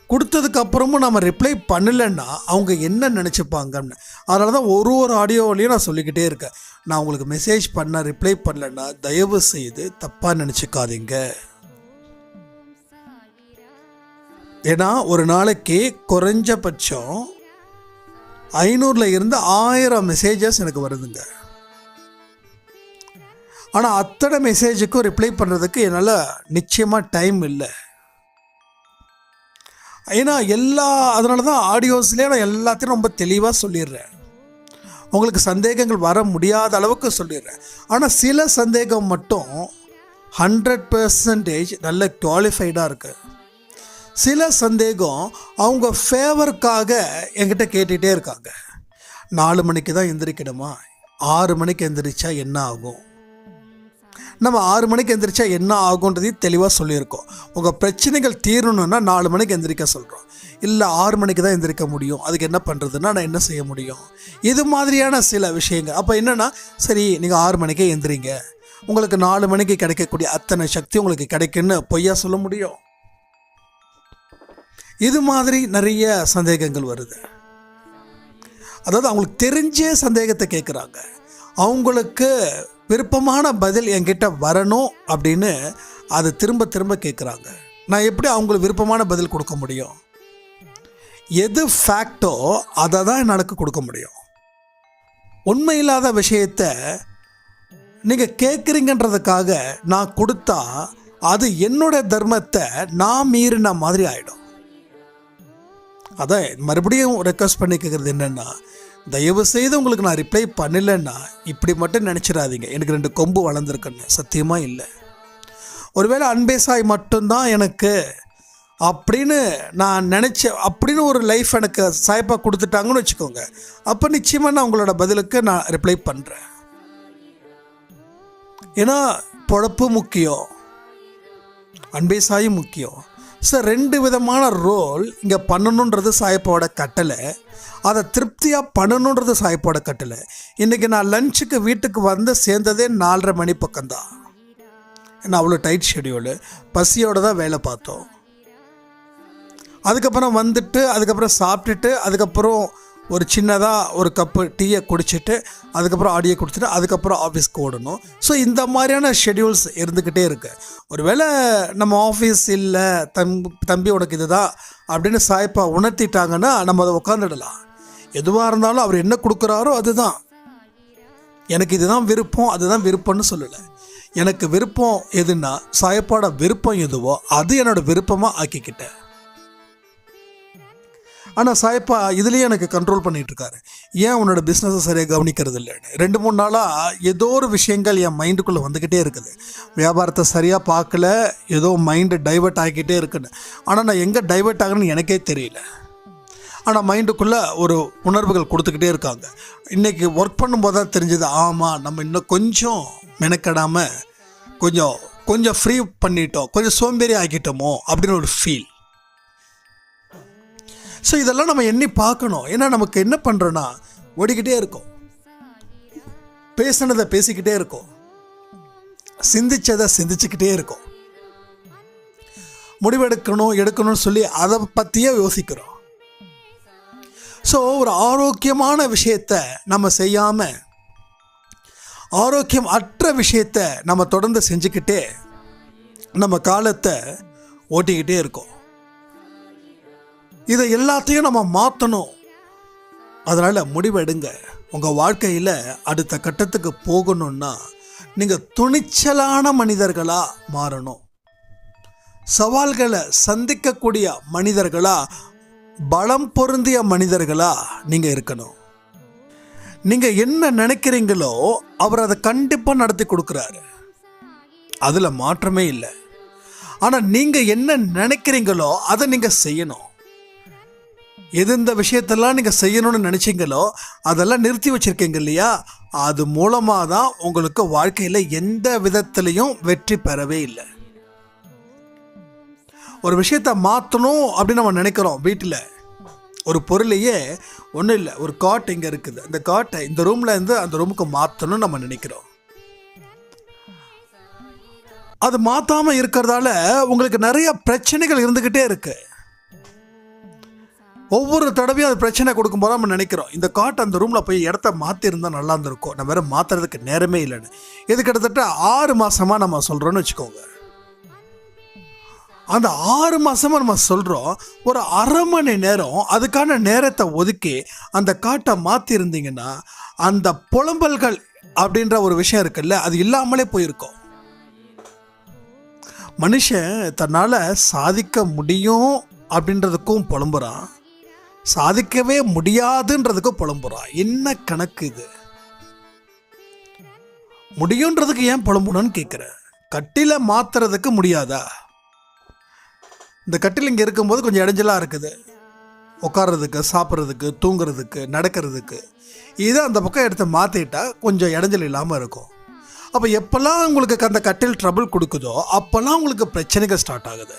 கொடுத்ததுக்கப்புறமும் நம்ம ரிப்ளை பண்ணலைன்னா அவங்க என்ன நினச்சிப்பாங்கன்னு. அதனால தான் ஒரு ஆடியோவிலையும் நான் சொல்லிக்கிட்டே இருக்கேன், நான் உங்களுக்கு மெசேஜ் பண்ண ரிப்ளை பண்ணலைன்னா தயவு செய்து தப்பாக நினச்சிக்காதீங்க. ஏன்னா ஒரு நாளைக்கு குறைஞ்சபட்சம் 500 இருந்து 1000 மெசேஜஸ் எனக்கு வருதுங்க. ஆனால் அத்தனை மெசேஜுக்கும் ரிப்ளை பண்ணுறதுக்கு என்னால் நிச்சயமாக டைம் இல்லை. ஏன்னா அதனால தான் ஆடியோஸ்லேயே நான் எல்லாத்தையும் ரொம்ப தெளிவாக சொல்லிடுறேன். உங்களுக்கு சந்தேகங்கள் வர முடியாத அளவுக்கு சொல்லிடுறேன். ஆனால் சில சந்தேகம் மட்டும் 100% நல்ல குவாலிஃபைடாக இருக்குது. சில சந்தேகம் அவங்க ஃபேவருக்காக என்கிட்ட கேட்டுகிட்டே இருக்காங்க. 4 மணிக்கு தான் எந்திரிக்கணுமா, 6 மணிக்கு எந்திரிச்சா என்ன ஆகும்? நம்ம 6 மணிக்கு எந்திரிச்சா என்ன ஆகுன்றதையும் தெளிவாக சொல்லியிருக்கோம். உங்கள் பிரச்சனைகள் தீரணுன்னா 4 மணிக்கு எந்திரிக்க சொல்கிறோம். இல்லை 6 மணிக்கு தான் எந்திரிக்க முடியும், அதுக்கு என்ன பண்ணுறதுன்னா நான் என்ன செய்ய முடியும்? இது மாதிரியான சில விஷயங்கள். அப்போ என்னென்னா, சரி நீங்கள் 6 மணிக்கே எந்திரிங்க, உங்களுக்கு 4 மணிக்கு கிடைக்கக்கூடிய அத்தனை சக்தி உங்களுக்கு கிடைக்குன்னு பொய்யா சொல்ல முடியும்? இது மாதிரி நிறைய சந்தேகங்கள் வருது. அதாவது அவங்களுக்கு தெரிஞ்ச சந்தேகத்தை கேட்குறாங்க, அவங்களுக்கு விருப்பமான பதில் என்கிட்ட வரணும் அப்படின்னு அதை திரும்ப திரும்ப கேட்குறாங்க. நான் எப்படி அவங்களுக்கு விருப்பமான பதில் கொடுக்க முடியும்? எது ஃபேக்டோ அதை தான் என்னால் கொடுக்க முடியும். உண்மை இல்லாத விஷயத்தை நீங்கள் கேட்குறீங்கன்றதுக்காக நான் கொடுத்தா அது என்னோட தர்மத்தை நான் மீறின மாதிரி ஆகிடும். அதான் மறுபடியும் ரெக்வஸ்ட் பண்ணி கேட்குறது என்னென்னா, தயவு செய்து உங்களுக்கு நான் ரிப்ளை பண்ணலைன்னா இப்படி மட்டும் நினச்சிடாதீங்க எனக்கு 2 கொம்பு வளர்ந்துருக்குன்னு. சத்தியமாக இல்லை. ஒருவேளை அன்பே சாய் மட்டும்தான் எனக்கு அப்படின்னு நான் அப்படின்னு ஒரு லைஃப் எனக்கு சாய்ப்பா கொடுத்துட்டாங்கன்னு வச்சுக்கோங்க, அப்போ நிச்சயமாக நான் உங்களோட பதிலுக்கு நான் ரிப்ளை பண்ணுறேன். ஏன்னா பொழப்பு முக்கியம், அன்பே சாயும் முக்கியம். சார் 2 விதமான ரோல் இங்கே பண்ணணுன்றது சாயப்பாவோட கட்டளை, அதை திருப்தியாக பண்ணணுன்றது சாயப்பாவோட கட்டளை. இன்றைக்கி நான் லஞ்சுக்கு வீட்டுக்கு வந்து சேர்ந்ததே 4:30 மணி பக்கம்தான். ஏன்னா அவ்வளோ டைட் ஷெடியூலு, பசியோடு தான் வேலை பார்த்தோம். அதுக்கப்புறம் வந்துட்டு அதுக்கப்புறம் சாப்பிட்டுட்டு அதுக்கப்புறம் ஒரு சின்னதாக ஒரு கப்பு டீயை குடிச்சிட்டு அதுக்கப்புறம் ஆடியோ கொடுத்துட்டு அதுக்கப்புறம் ஆஃபீஸ்க்கு ஓடணும். ஸோ இந்த மாதிரியான ஷெடியூல்ஸ் இருந்துக்கிட்டே இருக்கு. ஒருவேளை நம்ம ஆஃபீஸ் இல்லை தம்பி உனக்கு இதுதான் அப்படின்னு சாய்ப்பா உணர்த்திட்டாங்கன்னா நம்ம அதை உட்காந்துடலாம். எதுவாக இருந்தாலும் அவர் என்ன கொடுக்குறாரோ அதுதான். எனக்கு இதுதான் விருப்பம் அதுதான் விருப்பம்னு சொல்லலை. எனக்கு விருப்பம் எதுன்னா சாயப்பாட விருப்பம் எதுவோ அது என்னோடய விருப்பமாக ஆக்கிக்கிட்டேன். ஆனால் சாயப்பா இதுலேயே எனக்கு கண்ட்ரோல் பண்ணிகிட்ருக்காரு. ஏன் உன்னோட பிஸ்னஸை சரியாக கவனிக்கிறது இல்லைன்னு 2-3 நாளாக ஏதோ ஒரு விஷயங்கள் என் மைண்டுக்குள்ளே வந்துக்கிட்டே இருக்குது. வியாபாரத்தை சரியாக பார்க்கல, ஏதோ மைண்டு டைவெர்ட் ஆகிக்கிட்டே இருக்குன்னு. ஆனால் நான் எங்கே டைவெர்ட் ஆகுன்னு எனக்கே தெரியல. ஆனால் மைண்டுக்குள்ளே ஒரு உணர்வுகள் கொடுத்துக்கிட்டே இருக்காங்க. இன்றைக்கி ஒர்க் பண்ணும்போது தான் தெரிஞ்சது, ஆமாம் நம்ம இன்னும் கொஞ்சம் மெனக்கடாமல் கொஞ்சம் ஃப்ரீ பண்ணிட்டோம், கொஞ்சம் சோம்பேறி ஆக்கிட்டோமோ அப்படின்னு ஒரு ஃபீல். ஸோ இதெல்லாம் நம்ம எண்ணி பார்க்கணும். ஏன்னா நமக்கு என்ன பண்ணுறோன்னா ஓடிக்கிட்டே இருக்கும், பேசினதை பேசிக்கிட்டே இருக்கும், சிந்திச்சதை சிந்திச்சுக்கிட்டே இருக்கும், எடுக்கணும்னு சொல்லி அதை பற்றியே யோசிக்கிறோம். ஸோ ஒரு ஆரோக்கியமான விஷயத்தை நம்ம செய்யாமல் ஆரோக்கியம் அற்ற விஷயத்தை நம்ம தொடர்ந்து செஞ்சுக்கிட்டே நம்ம காலத்தை ஓட்டிக்கிட்டே இருக்கோம். இதை எல்லாத்தையும் நம்ம மாற்றணும். அதனால் முடிவெடுங்க. உங்கள் வாழ்க்கையில் அடுத்த கட்டத்துக்கு போகணுன்னா நீங்கள் துணிச்சலான மனிதர்களாக மாறணும். சவால்களை சந்திக்கக்கூடிய மனிதர்களாக, பலம் பொருந்திய மனிதர்களாக நீங்கள் இருக்கணும். நீங்கள் என்ன நினைக்கிறீங்களோ அவர் அதை கண்டிப்பாக நடத்தி கொடுக்குறாரு, அதில் மாற்றமே இல்லை. ஆனால் நீங்கள் என்ன நினைக்கிறீங்களோ அதை நீங்கள் செய்யணும். எந்த விஷயத்தெல்லாம் நீங்கள் செய்யணும்னு நினச்சிங்களோ அதெல்லாம் நிறுத்தி வச்சுருக்கீங்க இல்லையா, அது மூலமாக தான் உங்களுக்கு வாழ்க்கையில் எந்த விதத்துலேயும் வெற்றி பெறவே இல்லை. ஒரு விஷயத்தை மாற்றணும் அப்படின்னு நம்ம நினைக்கிறோம். வீட்டில் ஒரு பொருளையே ஒன்றும் இல்லை, ஒரு காட் இங்கே இருக்குது, அந்த காட்டை இந்த ரூமில் இருந்து அந்த ரூமுக்கு மாற்றணும்னு நம்ம நினைக்கிறோம். அது மாற்றாமல் இருக்கிறதால உங்களுக்கு நிறைய பிரச்சனைகள் இருந்துக்கிட்டே இருக்கு. ஒவ்வொரு தடவையும் அது பிரச்சனை கொடுக்கும்போது நம்ம நினைக்கிறோம், இந்த காட்டை அந்த ரூமில் போய் இடத்த மாற்றிருந்தால் நல்லா இருந்திருக்கும், நம்ம வேறு மாற்றுறதுக்கு நேரமே இல்லைன்னு. இது கிட்டத்தட்ட 6 மாதமாக நம்ம சொல்கிறோன்னு வச்சுக்கோங்க. அந்த 6 மாதமாக நம்ம சொல்கிறோம், ஒரு அரை மணி நேரம் அதுக்கான நேரத்தை ஒதுக்கி அந்த காட்டை மாற்றிருந்தீங்கன்னா அந்த புலம்பல்கள் அப்படின்ற ஒரு விஷயம் இருக்குல்ல, அது இல்லாமலே போயிருக்கும். மனுஷன் தன்னால் சாதிக்க முடியும் அப்படின்றதுக்கும் புலம்புறான், சாதிக்கவே முடியாதுன்றதுக்கும் புலம்புறான். என்ன கணக்கு இது? முடியுன்றதுக்கு ஏன் புலம்புணும்னு கேட்குறேன். கட்டில மாத்துறதுக்கு முடியாதா? இந்த கட்டில் இங்கே இருக்கும்போது கொஞ்சம் இடைஞ்சலாக இருக்குது, உட்கார்றதுக்கு, சாப்பிட்றதுக்கு, தூங்குறதுக்கு, நடக்கிறதுக்கு. இதை அந்த பக்கம் எடுத்து மாற்றிட்டா கொஞ்சம் இடைஞ்சல் இல்லாமல் இருக்கும். அப்போ எப்போல்லாம் உங்களுக்கு அந்த கட்டில் ட்ரபிள் கொடுக்குதோ அப்போல்லாம் உங்களுக்கு பிரச்சனைகள் ஸ்டார்ட் ஆகுது.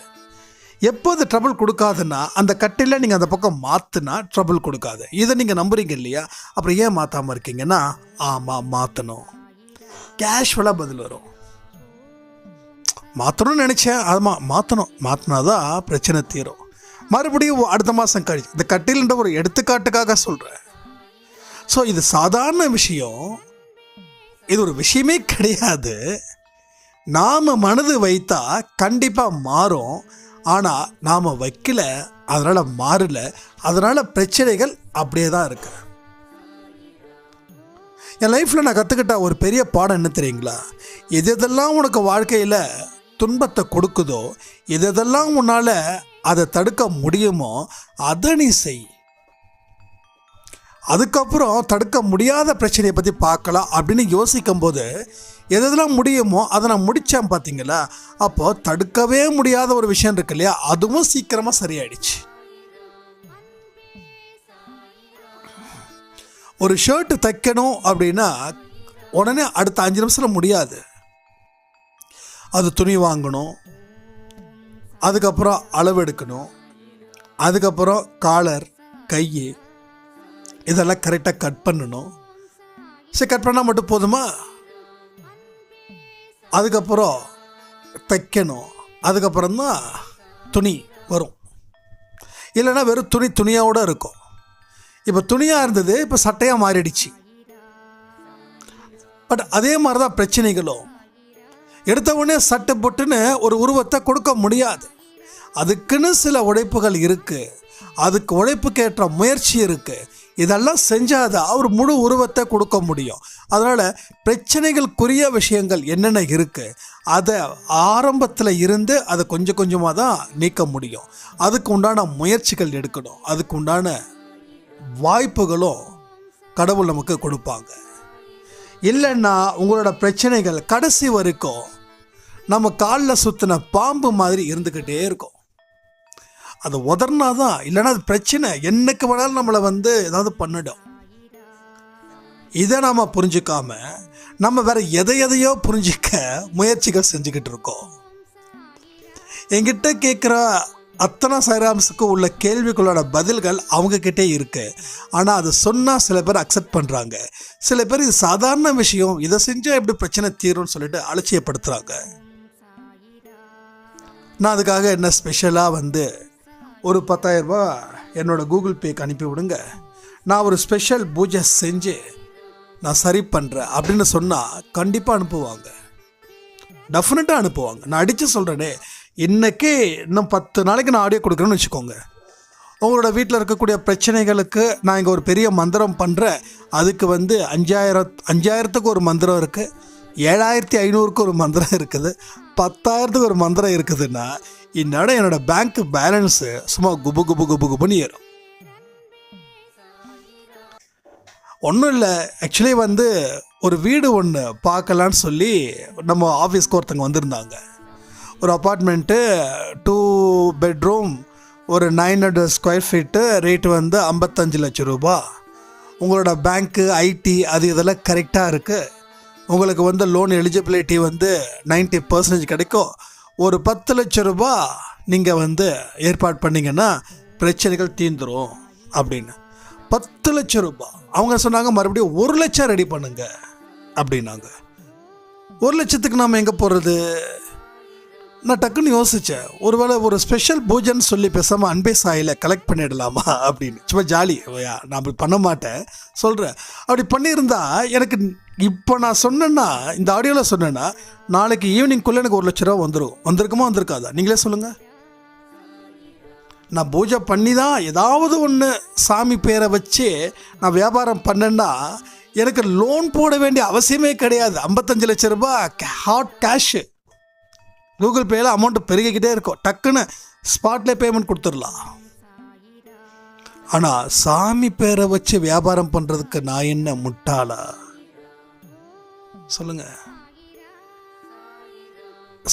எப்போ அது ட்ரபிள் கொடுக்காதுன்னா அந்த கட்டில நீங்கள் அந்த பக்கம் மாற்றினா ட்ரபிள் கொடுக்காது. இதை நீங்கள் நம்புறீங்க இல்லையா? அப்புறம் ஏன் மாற்றாமல் இருக்கீங்கன்னா, ஆமாம் மாற்றணும், கேஷுவலாக பதில் வரும். மாற்றணும்னு நினச்சேன், ஆமாம் மாற்றணும், மாற்றினாதான் பிரச்சனை தீரும். மறுபடியும் அடுத்த மாதம் கழிச்சு, இந்த கட்டில்ன்ற ஒரு எடுத்துக்காட்டுக்காக சொல்கிறேன். ஸோ இது சாதாரண விஷயம், இது ஒரு விஷயமே கிடையாது. நாம் மனது வைத்தா கண்டிப்பாக மாறும். ஆனால் நாம் வைக்கல, அதனால் மாறல, அதனால் பிரச்சனைகள் அப்படியே தான் இருக்கு. என் லைஃப்பில் நான் கற்றுக்கிட்ட ஒரு பெரிய பாடம் என்ன தெரியுங்களா? எதெல்லாம் உனக்கு வாழ்க்கையில் துன்பத்தை கொடுக்குதோ, எதெல்லாம் உன்னால் அதை தடுக்க முடியுமோ அதை நீ செய். அதுக்கப்புறம் தடுக்க முடியாத பிரச்சனையை பற்றி பார்க்கலாம் அப்படின்னு யோசிக்கும் போது எதெல்லாம் முடியுமோ அதை நான் முடித்தேன் பார்த்தீங்களா? அப்போது தடுக்கவே முடியாத ஒரு விஷயம் இருக்கு இல்லையா, அதுவும் சீக்கிரமாக சரியாயிடுச்சு. ஒரு ஷர்ட்டு தைக்கணும் அப்படின்னா உடனே அடுத்த 5 நிமிஷத்தில் முடியாது. அது துணி வாங்கணும், அதுக்கப்புறம் அளவு எடுக்கணும், அதுக்கப்புறம் காலர், கை இதெல்லாம் கரெக்டாக கட் பண்ணணும். சரி, கட் பண்ணால் மட்டும் போதுமா? அதுக்கப்புறம் தைக்கணும், அதுக்கப்புறம் தான் துணி வரும். இல்லைன்னா வெறும் துணியோடு இருக்கும். இப்போ துணியாக இருந்தது, இப்போ சட்டையாக மாறிடுச்சு. பட் அதே மாதிரி தான் பிரச்சனைகளும். எடுத்த உடனே சட்டை போட்டுன்னு ஒரு உருவத்தை கொடுக்க முடியாது. அதுக்குன்னு சில உழைப்புகள் இருக்குது, அதுக்கு உழைப்புக்கேற்ற முயற்சி இருக்குது. இதெல்லாம் செஞ்சாதான் ஒரு முழு உருவத்தை கொடுக்க முடியும். அதனால் பிரச்சனைகளுக்குரிய விஷயங்கள் என்னென்ன இருக்குது அதை ஆரம்பத்தில் இருந்து அதை கொஞ்சம் கொஞ்சமாக தான் நீக்க முடியும். அதுக்கு உண்டான முயற்சிகள் எடுக்கணும், அதுக்கு உண்டான வாய்ப்புகளும் கடவுள் நமக்கு கொடுப்பாங்க. இல்லைன்னா உங்களோட பிரச்சனைகள் கடைசி வரைக்கும் நம்ம காலில் சுற்றின பாம்பு மாதிரி இருந்துக்கிட்டே இருக்கும். அது உதர்னாதான், இல்லைன்னா அது பிரச்சனை என்னைக்கு வேணாலும் நம்மளை ஏதாவது பண்ணிடும். இதை நாம் புரிஞ்சுக்காம நம்ம வேற எதையோ புரிஞ்சிக்க முயற்சிகள் செஞ்சுக்கிட்டு இருக்கோம். என்கிட்ட கேட்குற அத்தனை சாய்ராம்ஸுக்கு உள்ள கேள்விகளோட பதில்கள் அவங்கக்கிட்டே இருக்கு. ஆனால் அது சொன்னால் சில பேர் அக்செப்ட் பண்ணுறாங்க, சில பேர் இது சாதாரண விஷயம், இதை செஞ்சால் எப்படி பிரச்சனை தீரும்னு சொல்லிட்டு அலட்சியப்படுத்துகிறாங்க. நான் அதுக்காக என்ன ஸ்பெஷலாக ஒரு 10,000 ரூபாய் என்னோடய கூகுள் பேக்கு அனுப்பி விடுங்க, நான் ஒரு ஸ்பெஷல் பூஜை செஞ்சு நான் சரி பண்ணுறேன் அப்படின்னு சொன்னால் கண்டிப்பாக அனுப்புவாங்க, டெஃபினட்டாக அனுப்புவாங்க. நான் அடித்து சொல்கிறேனே, இன்றைக்கே இன்னும் 10 நாளைக்கு நான் ஆடியோ கொடுக்குறேன்னு வச்சுக்கோங்க. உங்களோட வீட்டில் இருக்கக்கூடிய பிரச்சனைகளுக்கு நான் இங்கே ஒரு பெரிய மந்திரம் பண்ணுறேன். அதுக்கு 5,000க்கு ஒரு மந்திரம் இருக்குது, 7,500க்கு ஒரு மந்திரம் இருக்குது, 10,000க்கு ஒரு மந்திரம் இருக்குதுன்னா இந்நேரம் என்னோடய பேங்க் பேலன்ஸு சும்மா குபு குபு குபு குபுன்னு ஏறும். ஒன்றும் இல்லை, ஆக்சுவலி ஒரு வீடு ஒன்று பார்க்கலான்னு சொல்லி நம்ம ஆஃபீஸ்க்கு ஒருத்தங்க வந்திருந்தாங்க. ஒரு அப்பார்ட்மெண்ட்டு 2 பெட்ரூம், ஒரு 900 ஸ்கொயர் ஃபீட்டு, ரேட்டு 55 லட்சம் ரூபா. உங்களோட பேங்க்கு ஐடி அது இதெல்லாம் கரெக்டாக இருக்குது. உங்களுக்கு லோன் எலிஜிபிலிட்டி 90% கிடைக்கும். ஒரு 10 லட்சம் ரூபா நீங்கள் ஏற்பாடு பண்ணிங்கன்னா பிரச்சனைகள் தீந்துரும் அப்படின்னு. 10 லட்சம் ரூபா. அவங்க சொன்னாங்க மறுபடியும் 1 லட்சம் ரெடி பண்ணுங்க அப்படின்னாங்க. 1 லட்சத்துக்கு நாம் எங்கே போகிறது? நான் டக்குன்னு யோசித்தேன், ஒருவேளை ஒரு ஸ்பெஷல் பூஜைன்னு சொல்லி பேசாமல் அன்பே சாயில் கலெக்ட் பண்ணிடலாமா அப்படின்னு. சும்மா ஜாலி, நான் அப்படி பண்ண மாட்டேன் சொல்கிறேன். அப்படி பண்ணியிருந்தா எனக்கு இப்போ நான் சொன்னேன்னா, இந்த ஆடியோவில் சொன்னேன்னா நாளைக்கு ஈவினிங்குள்ளே எனக்கு 1 லட்ச ரூபா வந்திருக்குமா வந்திருக்காதா நீங்களே சொல்லுங்கள். நான் பூஜை பண்ணி தான் ஏதாவது ஒன்று சாமி பேரை வச்சு நான் வியாபாரம் பண்ணேன்னா எனக்கு லோன் போட வேண்டிய அவசியமே கிடையாது. 55 லட்ச ரூபா ஹாட் கேஷு கூகுள் பேயில் அமௌண்ட்டு பெருகிக்கிட்டே இருக்கும், டக்குன்னு ஸ்பாட்லேயே பேமெண்ட் கொடுத்துடலாம். ஆனால் சாமி பேரை வச்சு வியாபாரம் பண்ணுறதுக்கு நான் என்ன முட்டாளா சொல்லுங்க?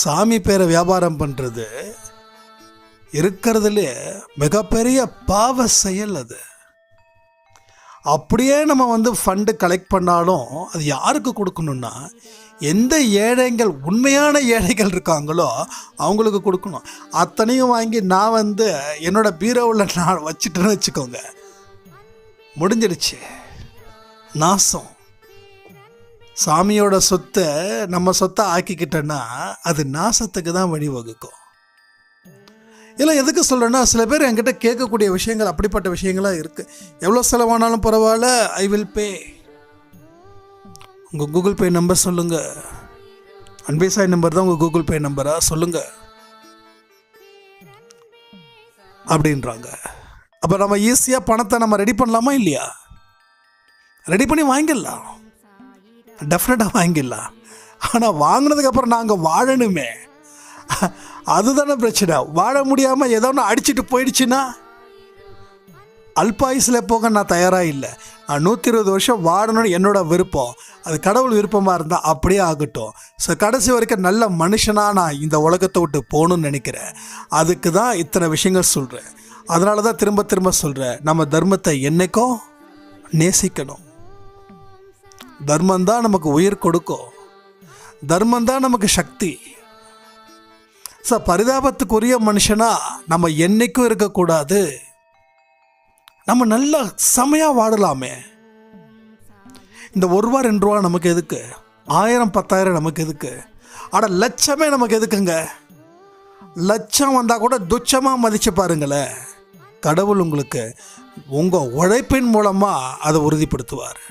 சாமி பேரை வியாபாரம் பண்ணுறது இருக்கிறதுலே மிகப்பெரிய பாவ செயல். அது அப்படியே நம்ம ஃபண்டு கலெக்ட் பண்ணாலும் அது யாருக்கு கொடுக்கணும்னா, எந்த ஏழைகள் உண்மையான ஏழைகள் இருக்காங்களோ அவங்களுக்கு கொடுக்கணும். அத்தனையும் வாங்கி நான் என்னோட பீரோவில் நான் வச்சுட்டேன்னு வச்சுக்கோங்க, முடிஞ்சிடுச்சு, நாசம். சாமியோட சொத்தை நம்ம சொத்தை ஆக்கிக்கிட்டோன்னா அது நாசத்துக்கு தான் வழிவகுக்கும். இல்லை எதுக்கு சொல்கிறேன்னா, சில பேர் என்கிட்ட கேட்கக்கூடிய விஷயங்கள் அப்படிப்பட்ட விஷயங்களாக இருக்குது. எவ்வளோ செலவானாலும் பரவாயில்ல, ஐ வில் பே. உங்கள் கூகுள் பே நம்பர் சொல்லுங்கள். அன்பே சாய் நம்பர் தான் உங்கள் கூகுள் பே நம்பரா சொல்லுங்கள் அப்படின்றாங்க. அப்போ நம்ம ஈஸியாக பணத்தை நம்ம ரெடி பண்ணலாமா இல்லையா? ரெடி பண்ணி வாங்கிடலாம், டெஃபினட்டாக வாங்கிடலாம். ஆனால் வாங்கினதுக்கப்புறம் நாங்கள் வாழணுமே, அதுதானே பிரச்சனை. வாழ முடியாமல் ஏதோ ஒன்று அடிச்சுட்டு போயிடுச்சுன்னா அல்பாயுசில் போக நான் தயாராக இல்லை. நான் 120 வருஷம் வாழணும்னு என்னோட விருப்பம். அது கடவுள் விருப்பமாக இருந்தால் அப்படியே ஆகட்டும். ஸோ கடைசி வரைக்கும் நல்ல மனுஷனாக நான் இந்த உலகத்தை விட்டு போகணுன்னு நினைக்கிறேன். அதுக்கு தான் இத்தனை விஷயங்கள் சொல்கிறேன். அதனால தான் திரும்ப திரும்ப சொல்கிறேன், நம்ம தர்மத்தை என்றைக்கும் நேசிக்கணும். தர்மந்தான் நமக்கு உயிர் கொடுக்கும், தர்மந்தான் நமக்கு சக்தி. ஸோ பரிதாபத்துக்குரிய மனுஷனாக நம்ம என்றைக்கும் இருக்கக்கூடாது. நம்ம நல்ல செமையாக வாழலாமே. இந்த 1 ரூபா 2 ரூபா நமக்கு எதுக்கு? 1000 10,000 நமக்கு எதுக்கு? ஆனால் லட்சமே நமக்கு எதுக்குங்க? லட்சம் வந்தால் கூட துச்சமாக மதிச்சு பாருங்களேன். கடவுள் உங்களுக்கு உங்கள் உழைப்பின் மூலமாக அதை உறுதிப்படுத்துவார்.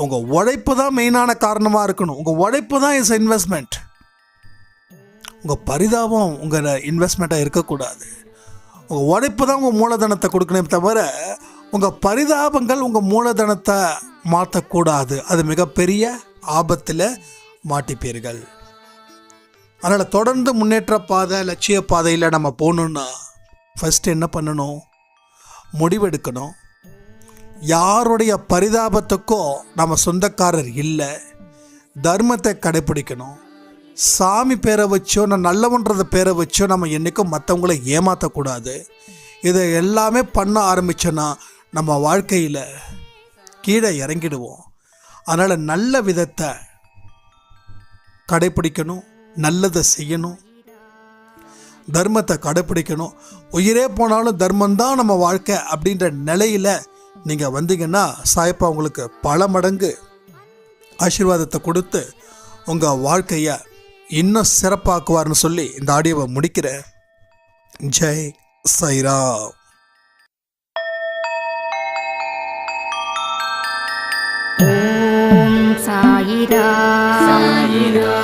உங்கள் உழைப்பு தான் மெயினான காரணமாக இருக்கணும். உங்கள் உழைப்பு தான் இஸ் இன்வெஸ்ட்மெண்ட். உங்கள் பரிதாபம் உங்கள் இன்வெஸ்ட்மெண்ட்டாக இருக்கக்கூடாது. உங்கள் உழைப்பு தான் உங்கள் மூலதனத்தை கொடுக்கணும் தவிர உங்கள் பரிதாபங்கள் உங்கள் மூலதனத்தை மாற்றக்கூடாது. அது மிகப்பெரிய ஆபத்தில் மாட்டிப்பீர்கள். அதனால் தொடர்ந்து முன்னேற்ற பாதை, லட்சிய பாதையில் நம்ம போகணுன்னா ஃபஸ்ட்டு என்ன பண்ணணும்? முடிவெடுக்கணும். யாருடைய பரிதாபத்துக்கும் நம்ம சொந்தக்காரர் இல்லை. தர்மத்தை கடைப்பிடிக்கணும். சாமி பேரை வச்சோ, நான் நல்லவன்றத பேரை வச்சோ நம்ம என்றைக்கும் மற்றவங்கள ஏமாற்றக்கூடாது. இதை எல்லாமே பண்ண ஆரம்பித்தோன்னா நம்ம வாழ்க்கையில் கீழே இறங்கிடுவோம். அதனால் நல்ல விதத்தை கடைப்பிடிக்கணும், நல்லதை செய்யணும். தர்மத்தை கடைப்பிடிக்கணும். உயிரே போனாலும் தர்மம்தான் நம்ம வாழ்க்கை அப்படின்ற நிலையில் நீங்கள் வந்தீங்கன்னா சாயப்பா உங்களுக்கு பல மடங்கு ஆசீர்வாதத்தை கொடுத்து உங்கள் வாழ்க்கையை இன்னும் சிறப்பாக்குவார்னு சொல்லி இந்த ஆடியோவை முடிக்கிறேன். ஜெய் சாய்ராம். ஓம் சாயிரா சாயிரா